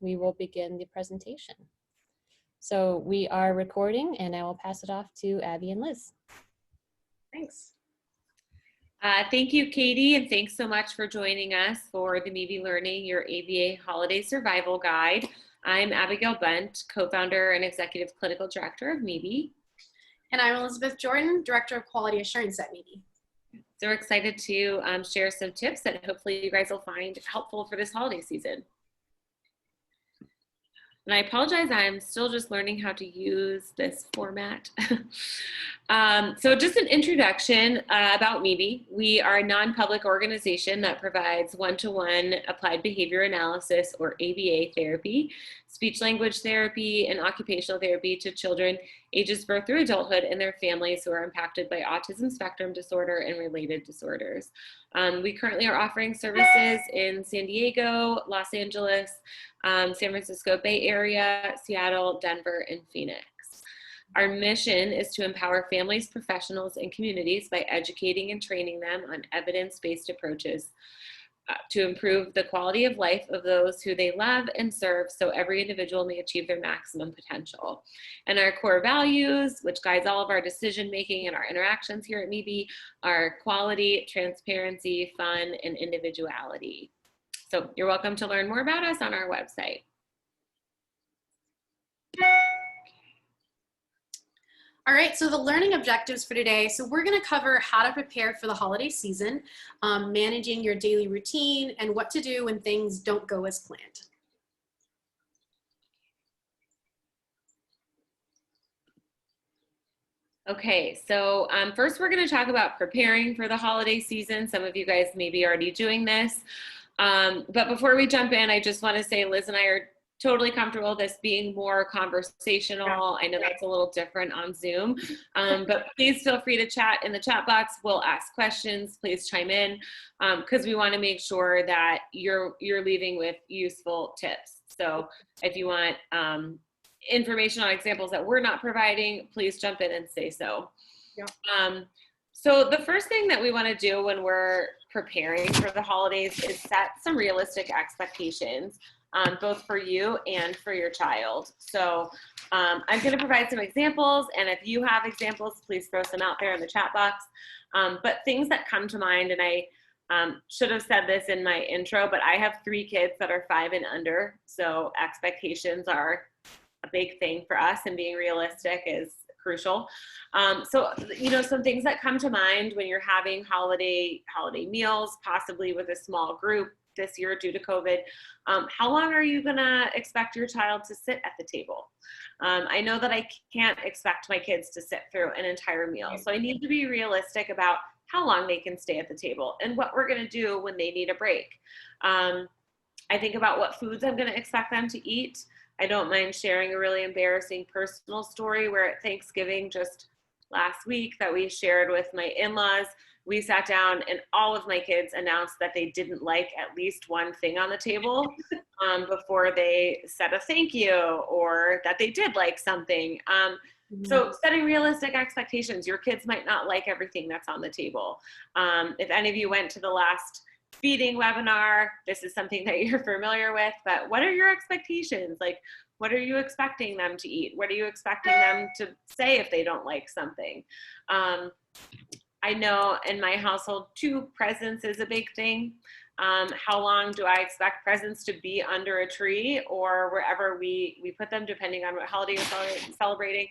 we will begin the presentation. So we are recording, and I will pass it off to Abby and Liz. Thanks. Thank you, Katie, and thanks so much for joining us for the MeBe Learning, your ABA Holiday Survival Guide. I'm Abigail Bunt, co-founder and executive clinical director of MeBe. And I'm Elizabeth Jordan, director of quality assurance at MeBe. So we're excited to share some tips that hopefully you guys will find helpful for this holiday season. And I apologize, I'm still just learning how to use this format. So just an introduction about MeBe. We are a non-public organization that provides one-to-one applied behavior analysis, or ABA therapy, speech language therapy, and occupational therapy to children ages birth through adulthood and their families who are impacted by autism spectrum disorder and related disorders. We currently are offering services in San Diego, Los Angeles, San Francisco Bay Area, Seattle, Denver, and Phoenix. Our mission is to empower families, professionals, and communities by educating and training them on evidence-based approaches to improve the quality of life of those who they love and serve, so every individual may achieve their maximum potential. And our core values, which guides all of our decision-making and our interactions here at MeBe, are quality, transparency, fun, and individuality. So you're welcome to learn more about us on our website. All right, so the learning objectives for today. So we're gonna cover how to prepare for the holiday season, managing your daily routine, and what to do when things don't go as planned. Okay, so first we're going to talk about preparing for the holiday season. Some of you guys may be already doing this. But before we jump in, I just want to say Liz and I are totally comfortable with this being more conversational. I know that's a little different on Zoom, but please feel free to chat in the chat box. We'll ask questions. Please chime in because we want to make sure that you're leaving with useful tips. So if you want information on examples that we're not providing, please jump in and say so. Yeah. So the first thing that we want to do when we're preparing for the holidays is set some realistic expectations, both for you and for your child. So I'm going to provide some examples, and if you have examples, please throw some out there in the chat box. But things that come to mind, and I should have said this in my intro, but I have 3 kids that are 5 and under, so expectations are a big thing for us, and being realistic is crucial. So, you know, some things that come to mind when you're having holiday meals, possibly with a small group this year due to COVID. How long are you gonna expect your child to sit at the table? I know that I can't expect my kids to sit through an entire meal, so I need to be realistic about how long they can stay at the table and what we're gonna do when they need a break. I think about what foods I'm gonna expect them to eat. I don't mind sharing a really embarrassing personal story where at Thanksgiving just last week that we shared with my in-laws, we sat down and all of my kids announced that they didn't like at least one thing on the table before they said a thank you or that they did like something. So setting realistic expectations. Your kids might not like everything that's on the table. If any of you went to the last feeding webinar, this is something that you're familiar with, but what are your expectations? Like, what are you expecting them to eat? What are you expecting them to say if they don't like something? I know in my household too, presents is a big thing. How long do I expect presents to be under a tree or wherever we put them, depending on what holiday you're celebrating,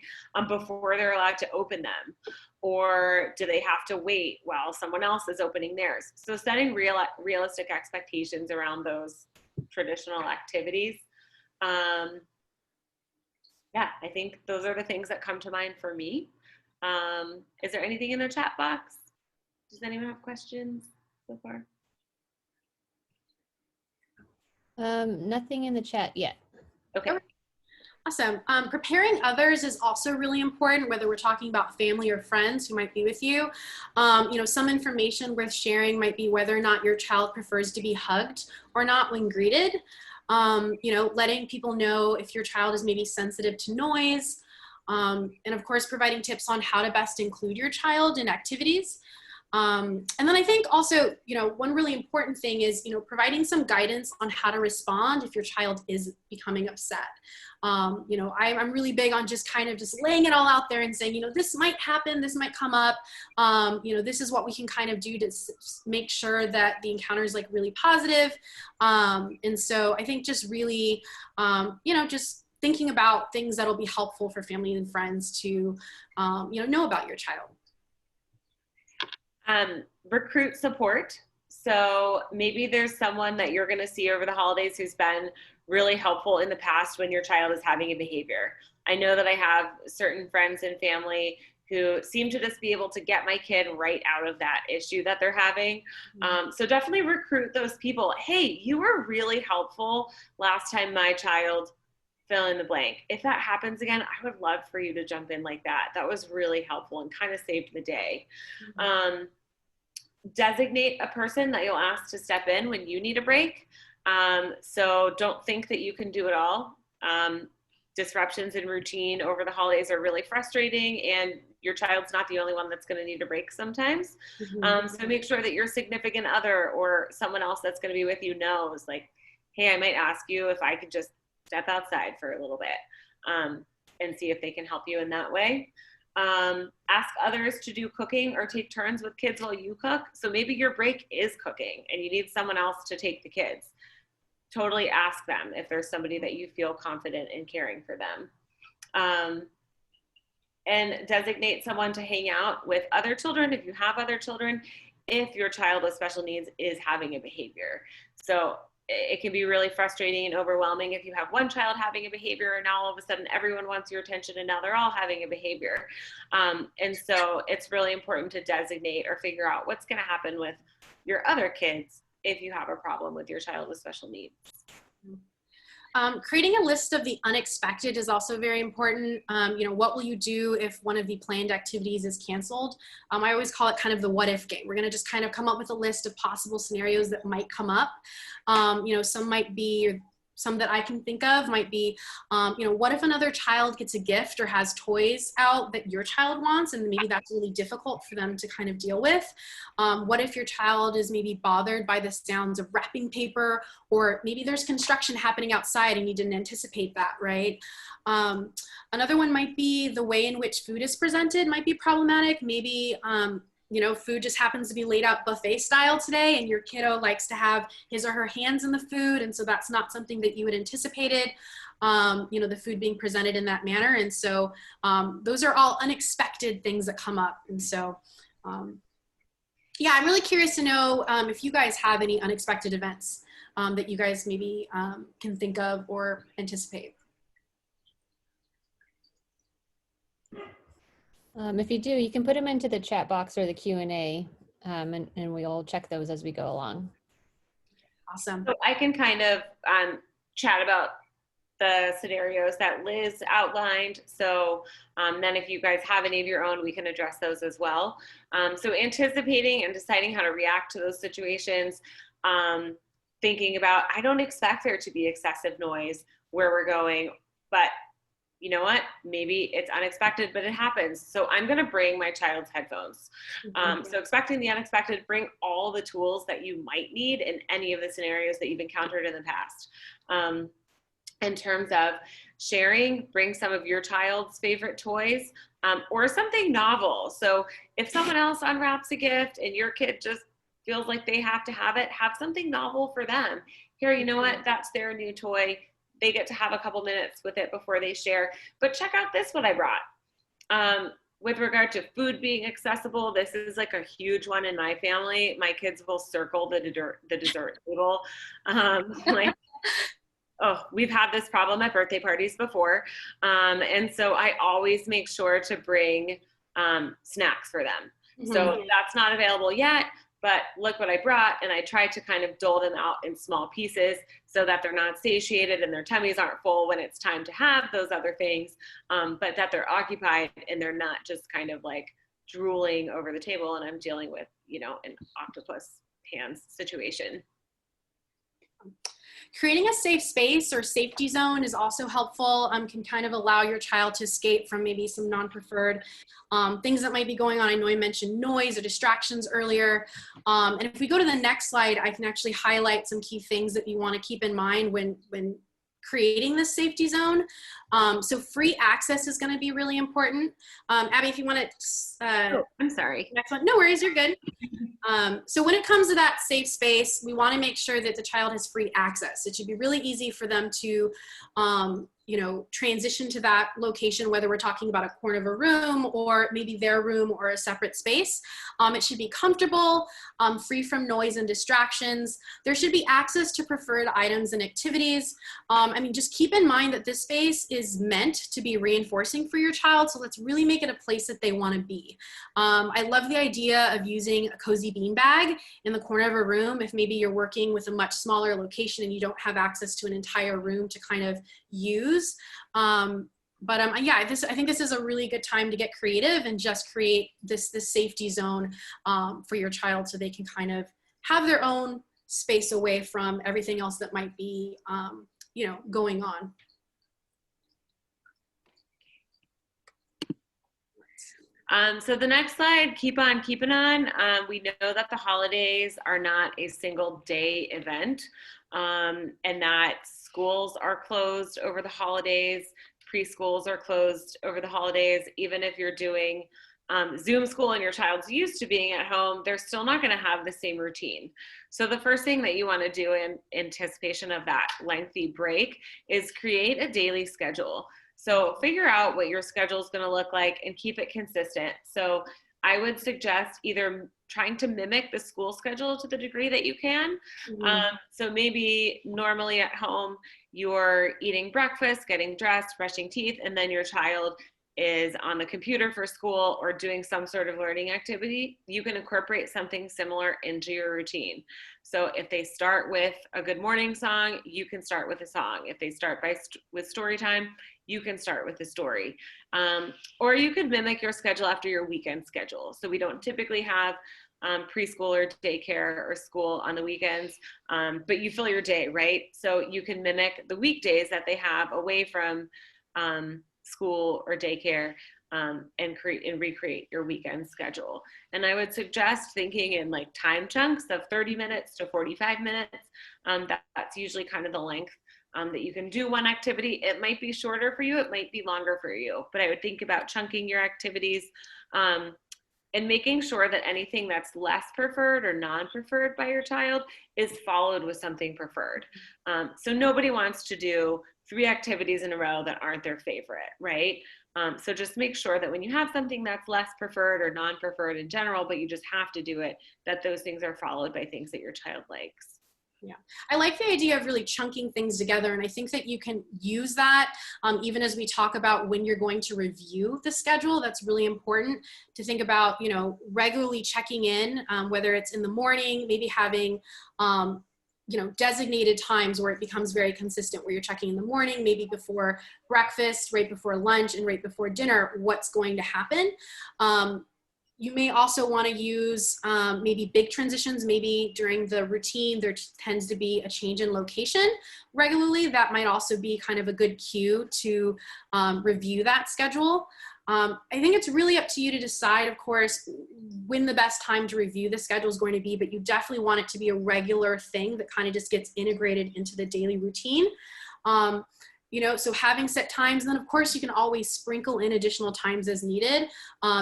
before they're allowed to open them? Or do they have to wait while someone else is opening theirs? So setting realistic expectations around those traditional activities. Yeah, I think those are the things that come to mind for me. Is there anything in the chat box? Does anyone have questions so far? Nothing in the chat yet. Okay. Awesome. Preparing others is also really important, whether we're talking about family or friends who might be with you. You know, some information worth sharing might be whether or not your child prefers to be hugged or not when greeted. You know, letting people know if your child is maybe sensitive to noise. And of course, providing tips on how to best include your child in activities. And then I think also, one really important thing is, providing some guidance on how to respond if your child is becoming upset. I'm really big on just kind of just laying it all out there and saying, this might happen, this might come up, this is what we can kind of do to make sure that the encounter is like really positive. And so I think just really, just thinking about things that'll be helpful for family and friends to, know about your child. Recruit support. So maybe there's someone that you're going to see over the holidays who's been really helpful in the past when your child is having a behavior. I know that I have certain friends and family who seem to just be able to get my kid right out of that issue that they're having. So definitely recruit those people. Hey, you were really helpful last time my child fill in the blank. If that happens again, I would love for you to jump in like that. That was really helpful and kind of saved the day. Designate a person that you'll ask to step in when you need a break. So don't think that you can do it all. Disruptions in routine over the holidays are really frustrating, and your child's not the only one that's going to need a break sometimes. So make sure that your significant other or someone else that's going to be with you knows, like, hey, I might ask you if I could just step outside for a little bit, and see if they can help you in that way. Ask others to do cooking or take turns with kids while you cook. So maybe your break is cooking and you need someone else to take the kids. Totally ask them if there's somebody that you feel confident in caring for them. And designate someone to hang out with other children if you have other children, if your child with special needs is having a behavior. So it can be really frustrating and overwhelming if you have one child having a behavior and now all of a sudden everyone wants your attention and now they're all having a behavior. And so it's really important to designate or figure out what's going to happen with your other kids if you have a problem with your child with special needs. Creating a list of the unexpected is also very important. What will you do if one of the planned activities is canceled? I always call it kind of the what if game. We're going to just kind of come up with a list of possible scenarios that might come up. Some might be, some that I can think of might be, what if another child gets a gift or has toys out that your child wants, and maybe that's really difficult for them to kind of deal with? What if your child is maybe bothered by the sounds of wrapping paper, or maybe there's construction happening outside and you didn't anticipate that, right? Another one might be the way in which food is presented might be problematic. Maybe food just happens to be laid out buffet style today and your kiddo likes to have his or her hands in the food, and so that's not something that you had anticipated, the food being presented in that manner. And so those are all unexpected things that come up. And so I'm really curious to know if you guys have any unexpected events that you guys maybe can think of or anticipate. If you do, you can put them into the chat box or the Q&A, and we'll check those as we go along. Awesome. So I can kind of chat about the scenarios that Liz outlined. So then if you guys have any of your own, we can address those as well. So anticipating and deciding how to react to those situations, thinking about, I don't expect there to be excessive noise where we're going, but you know what, maybe it's unexpected, but it happens. So I'm going to bring my child's headphones. So expecting the unexpected, bring all the tools that you might need in any of the scenarios that you've encountered in the past. In terms of sharing, bring some of your child's favorite toys, or something novel. So if someone else unwraps a gift and your kid just feels like they have to have it, have something novel for them. Here, you know what, that's their new toy. They get to have a couple minutes with it before they share. But check out this, what I brought. With regard to food being accessible, this is like a huge one in my family. My kids will circle the dessert table. We've had this problem at birthday parties before. And so I always make sure to bring snacks for them. So that's not available yet, but look what I brought. And I try to kind of dole them out in small pieces so that they're not satiated and their tummies aren't full when it's time to have those other things, but that they're occupied and they're not just kind of like drooling over the table and I'm dealing with, an octopus hands situation. Creating a safe space or safety zone is also helpful, can kind of allow your child to escape from maybe some non-preferred things that might be going on. I know I mentioned noise or distractions earlier. And if we go to the next slide, I can actually highlight some key things that you want to keep in mind when creating this safety zone. So free access is going to be really important. Abby, if you want to, Oh, I'm sorry. next one, no worries, you're good. So when it comes to that safe space, we want to make sure that the child has free access. It should be really easy for them to, transition to that location, whether we're talking about a corner of a room or maybe their room or a separate space. It should be comfortable, free from noise and distractions. There should be access to preferred items and activities. Just keep in mind that this space is meant to be reinforcing for your child. So let's really make it a place that they want to be. I love the idea of using a cozy beanbag in the corner of a room if maybe you're working with a much smaller location and you don't have access to an entire room to kind of use. I think this is a really good time to get creative and just create this safety zone for your child so they can kind of have their own space away from everything else that might be going on. So the next slide, keep on keeping on. We know that the holidays are not a single day event, and that schools are closed over the holidays, preschools are closed over the holidays. Even if you're doing Zoom school and your child's used to being at home, they're still not going to have the same routine. So the first thing that you want to do in anticipation of that lengthy break is create a daily schedule. So figure out what your schedule is going to look like and keep it consistent. So I would suggest either trying to mimic the school schedule to the degree that you can. So maybe normally at home, you're eating breakfast, getting dressed, brushing teeth, and then your child is on the computer for school or doing some sort of learning activity. You can incorporate something similar into your routine. So if they start with a good morning song, you can start with a song. If they start with story time, you can start with a story. Or you could mimic your schedule after your weekend schedule. So we don't typically have preschool or daycare or school on the weekends, but you fill your day, right? So you can mimic the weekdays that they have away from school or daycare, and recreate your weekend schedule. And I would suggest thinking in like time chunks of 30 minutes to 45 minutes. That's usually kind of the length that you can do one activity. It might be shorter for you, it might be longer for you, but I would think about chunking your activities and making sure that anything that's less preferred or non-preferred by your child is followed with something preferred. So nobody wants to do 3 activities in a row that aren't their favorite, right? So just make sure that when you have something that's less preferred or non-preferred in general, but you just have to do it, that those things are followed by things that your child likes. Yeah, I like the idea of really chunking things together. And I think that you can use that even as we talk about when you're going to review the schedule. That's really important to think about, regularly checking in, whether it's in the morning, maybe having, designated times where it becomes very consistent, where you're checking in the morning, maybe before breakfast, right before lunch, and right before dinner, what's going to happen. You may also want to use maybe big transitions. Maybe during the routine, there tends to be a change in location regularly. That might also be kind of a good cue to review that schedule. I think it's really up to you to decide, of course, when the best time to review the schedule is going to be, but you definitely want it to be a regular thing that kind of just gets integrated into the daily routine. So having set times, and then of course you can always sprinkle in additional times as needed,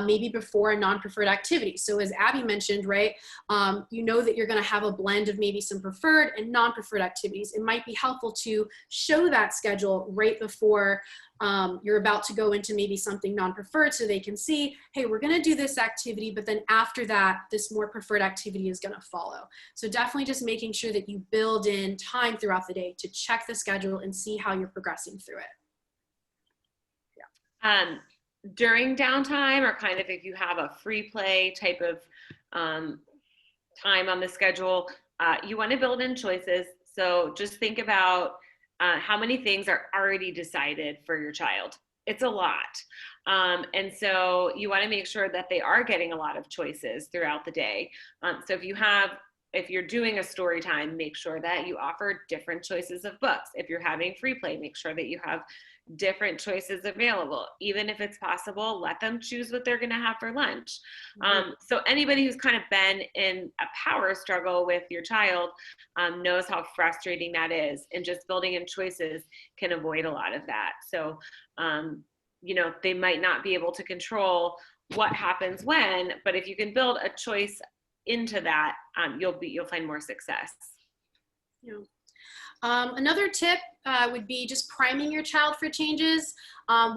maybe before a non-preferred activity. So as Abby mentioned, right, that you're going to have a blend of maybe some preferred and non-preferred activities. It might be helpful to show that schedule right before you're about to go into maybe something non-preferred, so they can see, hey, we're going to do this activity, but then after that, this more preferred activity is going to follow. So definitely just making sure that you build in time throughout the day to check the schedule and see how you're progressing through it. Yeah. During downtime, or kind of if you have a free play type of time on the schedule, you want to build in choices. So just think about how many things are already decided for your child. It's a lot. And so you want to make sure that they are getting a lot of choices throughout the day. So if if you're doing a story time, make sure that you offer different choices of books. If you're having free play, make sure that you have different choices available. Even if it's possible, let them choose what they're going to have for lunch. So anybody who's kind of been in a power struggle with your child knows how frustrating that is, and just building in choices can avoid a lot of that. So, you know, they might not be able to control what happens when, but if you can build a choice into that, you'll find more success. Yeah. Another tip would be just priming your child for changes.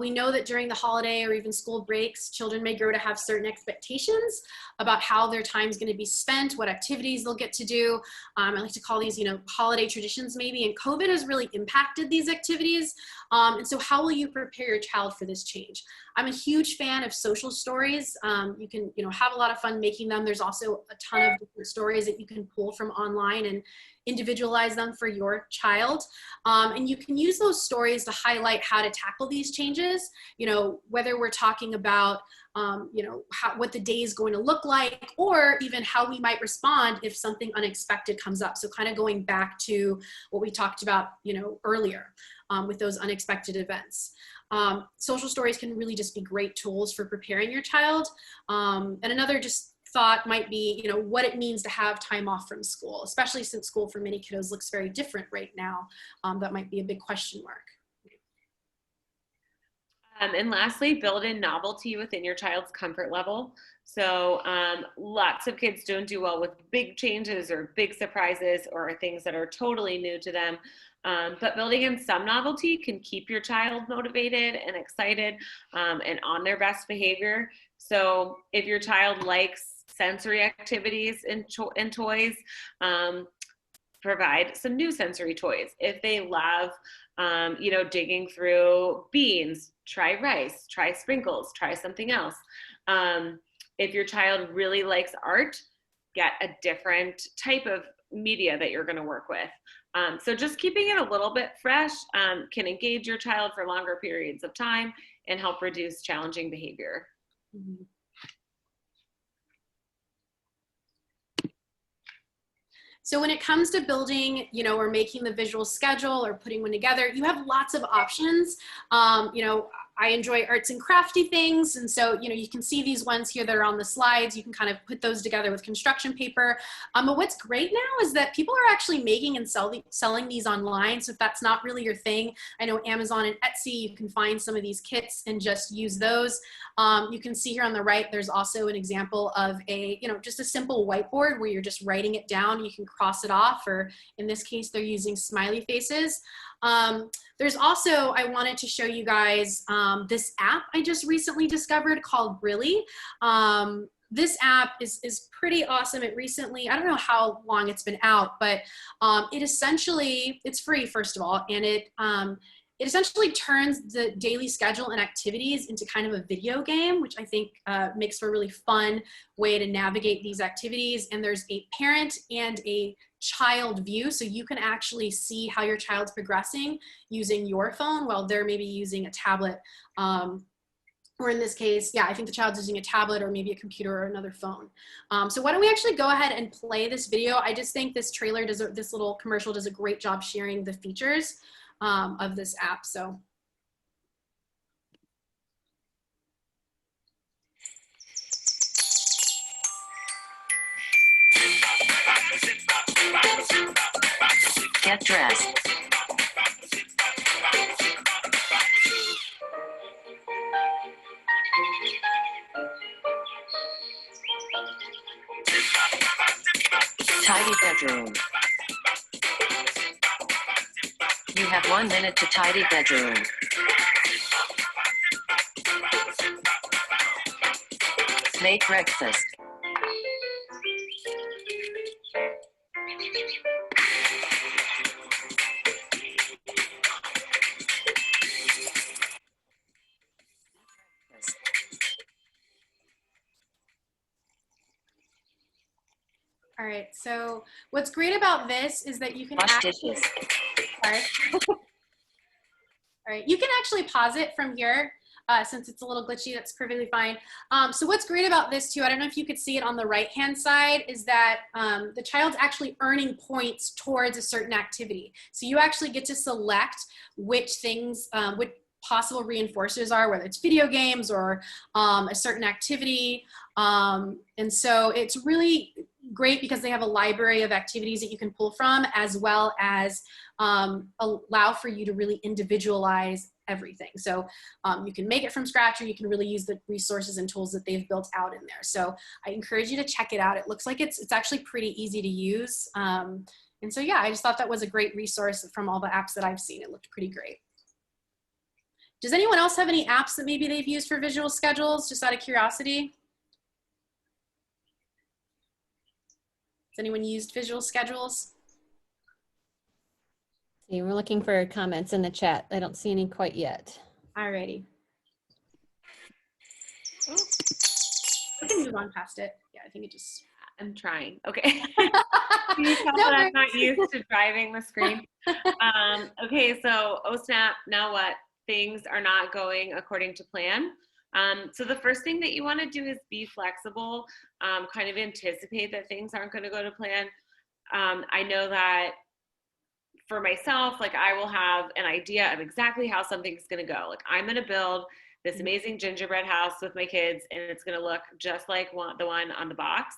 We know that during the holiday or even school breaks, children may grow to have certain expectations about how their time is going to be spent, what activities they'll get to do. I like to call these, you know, holiday traditions maybe, and COVID has really impacted these activities. And so how will you prepare your child for this change? I'm a huge fan of social stories. You can, you know, have a lot of fun making them. There's also a ton of different stories that you can pull from online and individualize them for your child. And you can use those stories to highlight how to tackle these changes, you know, whether we're talking about, you know, what the day is going to look like, or even how we might respond if something unexpected comes up. So kind of going back to what we talked about, you know, earlier with those unexpected events. Social stories can really just be great tools for preparing your child. And another just thought might be, you know, what it means to have time off from school, especially since school for many kiddos looks very different right now. That might be a big question mark. And lastly, build in novelty within your child's comfort level. So lots of kids don't do well with big changes or big surprises or things that are totally new to them. But building in some novelty can keep your child motivated and excited and on their best behavior. So if your child likes sensory activities and toys, provide some new sensory toys. If they love, you know, digging through beans, try rice, try sprinkles, try something else. If your child really likes art, get a different type of media that you're going to work with. So just keeping it a little bit fresh can engage your child for longer periods of time and help reduce challenging behavior. Mm-hmm. So when it comes to building, you know, or making the visual schedule or putting one together, you have lots of options. You know, I enjoy arts and crafty things. And so, you know, you can see these ones here that are on the slides. You can kind of put those together with construction paper. But what's great now is that people are actually making and selling these online. So if that's not really your thing, I know Amazon and Etsy, you can find some of these kits and just use those. You can see here on the right, there's also an example of a, you know, just a simple whiteboard where you're just writing it down. You can cross it off, or in this case, they're using smiley faces. There's also, I wanted to show you guys this app I just recently discovered called Really. This app is pretty awesome. It recently, I don't know how long it's been out, but it essentially, it's free, first of all, and it essentially turns the daily schedule and activities into kind of a video game, which I think makes for a really fun way to navigate these activities. And there's a parent and a child view, so you can actually see how your child's progressing using your phone while they're maybe using a tablet. Or in this case, yeah, I think the child's using a tablet or maybe a computer or another phone. So why don't we actually go ahead and play this video? I just think this trailer this little commercial does a great job sharing the features of this app. So. Get dressed. Tidy bedroom. You have 1 minute to tidy bedroom. Make breakfast. All right, so what's great about this is that you can Wash actually, dishes. sorry. All right, you can actually pause it from here. since it's a little glitchy, that's perfectly fine. So what's great about this too, I don't know if you could see it on the right-hand side, is that the child's actually earning points towards a certain activity. So you actually get to select which things, which possible reinforcers are, whether it's video games or a certain activity. And so it's really great because they have a library of activities that you can pull from, as well as allow for you to really individualize everything. So you can make it from scratch, or you can really use the resources and tools that they've built out in there. So I encourage you to check it out. It looks like it's actually pretty easy to use. And so yeah, I just thought that was a great resource from all the apps that I've seen. It looked pretty great. Does anyone else have any apps that maybe they've used for visual schedules, just out of curiosity? Has anyone used visual schedules? See, we're looking for comments in the chat. I don't see any quite yet. Alrighty. Oh, I can move on past it. Yeah, I think it just. I'm trying. Okay. Can you tell that I'm not used to driving the screen? Okay, so oh snap, now what? Things are not going according to plan. So the first thing that you want to do is be flexible, kind of anticipate that things aren't going to go to plan. I know that for myself, like I will have an idea of exactly how something's going to go. Like I'm going to build this amazing gingerbread house with my kids, and it's going to look just like the one on the box.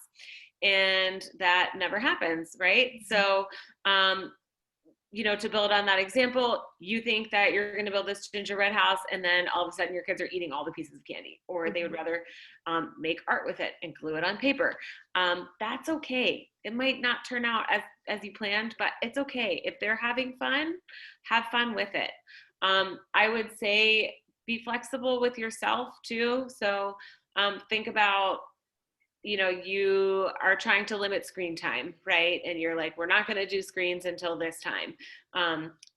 And that never happens, right? So, you know, to build on that example, you think that you're going to build this gingerbread house, and then all of a sudden your kids are eating all the pieces of candy, or they would rather make art with it and glue it on paper. That's okay. It might not turn out as you planned, but it's okay. If they're having fun, have fun with it. I would say be flexible with yourself too. So think about, you know, you are trying to limit screen time, right? And you're like, we're not going to do screens until this time.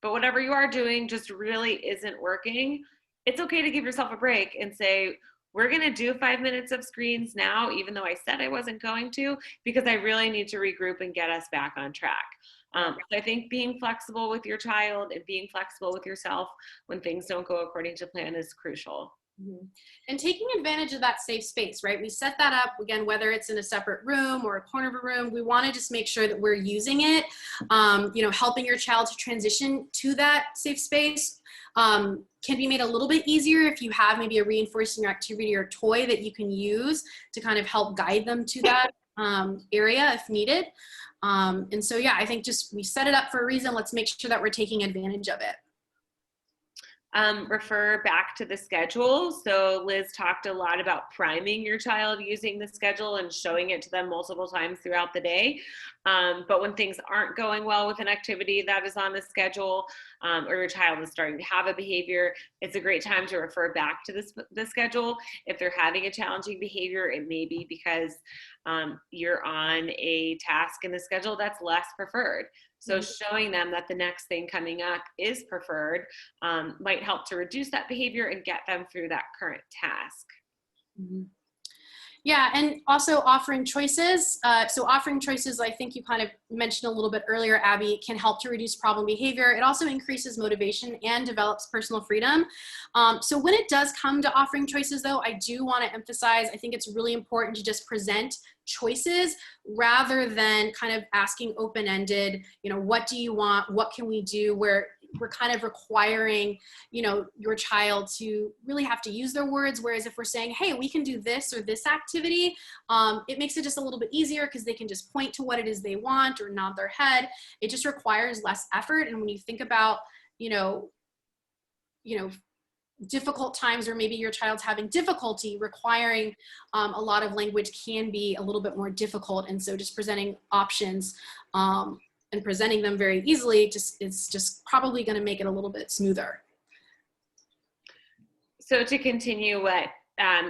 But whatever you are doing just really isn't working. It's okay to give yourself a break and say, we're going to do 5 minutes of screens now, even though I said I wasn't going to, because I really need to regroup and get us back on track. So I think being flexible with your child and being flexible with yourself when things don't go according to plan is crucial. Mm-hmm. And taking advantage of that safe space, right? We set that up, again, whether it's in a separate room or a corner of a room, we want to just make sure that we're using it, you know, helping your child to transition to that safe space can be made a little bit easier if you have maybe a reinforcing activity or toy that you can use to kind of help guide them to that area if needed. And so, yeah, I think just we set it up for a reason. Let's make sure that we're taking advantage of it. Refer back to the schedule. So Liz talked a lot about priming your child using the schedule and showing it to them multiple times throughout the day. But when things aren't going well with an activity that is on the schedule, or your child is starting to have a behavior, it's a great time to refer back to the schedule. If they're having a challenging behavior, it may be because you're on a task in the schedule that's less preferred. So showing them that the next thing coming up is preferred might help to reduce that behavior and get them through that current task. Mm-hmm. Yeah, and also offering choices. So offering choices, I think you kind of mentioned a little bit earlier, Abby, can help to reduce problem behavior. It also increases motivation and develops personal freedom. So when it does come to offering choices, though, I do want to emphasize, I think it's really important to just present choices rather than kind of asking open-ended, you know, what do you want? What can we do? Where we're kind of requiring, you know, your child to really have to use their words. Whereas if we're saying, hey, we can do this or this activity, it makes it just a little bit easier because they can just point to what it is they want or nod their head. It just requires less effort. And when you think about, you know, difficult times, or maybe your child's having difficulty, requiring a lot of language can be a little bit more difficult. And so just presenting options and presenting them very easily, it's just probably going to make it a little bit smoother. So to continue what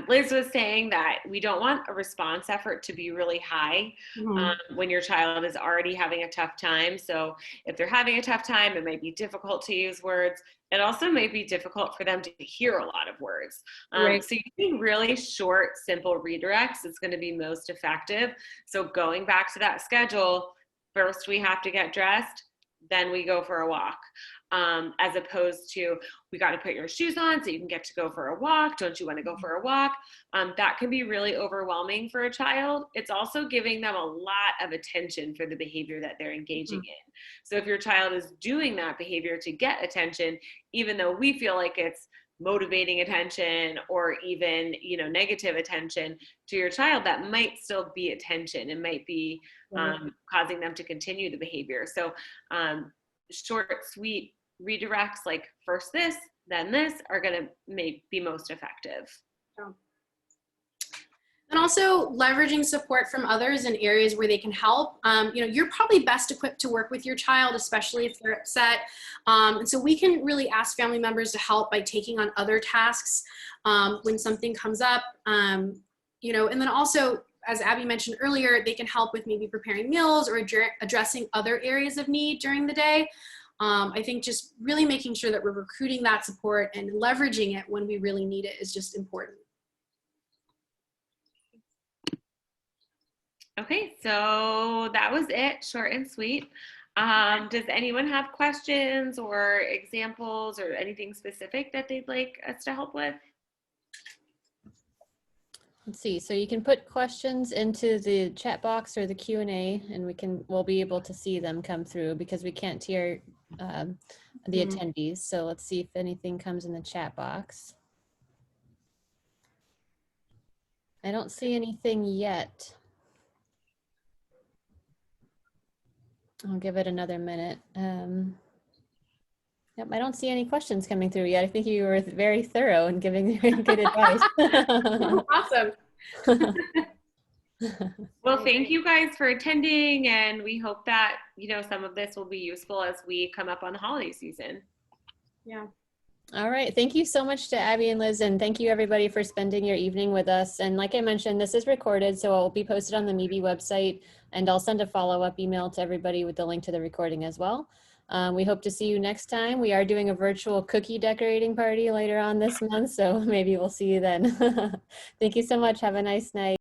Liz was saying, that we don't want a response effort to be really high when your child is already having a tough time. So if they're having a tough time, it might be difficult to use words. It also may be difficult for them to hear a lot of words. Right. So using really short, simple redirects is going to be most effective. So going back to that schedule, first we have to get dressed, then we go for a walk. as opposed to, we got to put your shoes on so you can get to go for a walk. Don't you want to go for a walk? That can be really overwhelming for a child. It's also giving them a lot of attention for the behavior that they're engaging in. So if your child is doing that behavior to get attention, even though we feel like it's motivating attention or even, you know, negative attention to your child, that might still be attention and might be causing them to continue the behavior. So short, sweet redirects like first this, then this are going to be most effective. And also leveraging support from others in areas where they can help. You know, you're probably best equipped to work with your child, especially if they're upset. And so we can really ask family members to help by taking on other tasks when something comes up. You know, and then also, as Abby mentioned earlier, they can help with maybe preparing meals or addressing other areas of need during the day. I think just really making sure that we're recruiting that support and leveraging it when we really need it is just important. Okay, so that was it, short and sweet. Does anyone have questions or examples or anything specific that they'd like us to help with? Let's see, so you can put questions into the chat box or the Q&A, and we'll be able to see them come through because we can't hear the attendees. So let's see if anything comes in the chat box. I don't see anything yet. I'll give it another minute. Yep, I don't see any questions coming through yet. I think you were very thorough in giving good advice. Awesome. Well, thank you guys for attending, and we hope that, you know, some of this will be useful as we come up on the holiday season. Yeah. All right. Thank you so much to Abby and Liz, and thank you everybody for spending your evening with us. And like I mentioned, this is recorded, so it will be posted on the MeBe website, and I'll send a follow-up email to everybody with the link to the recording as well. We hope to see you next time. We are doing a virtual cookie decorating party later on this month, so maybe we'll see you then. Thank you so much. Have a nice night.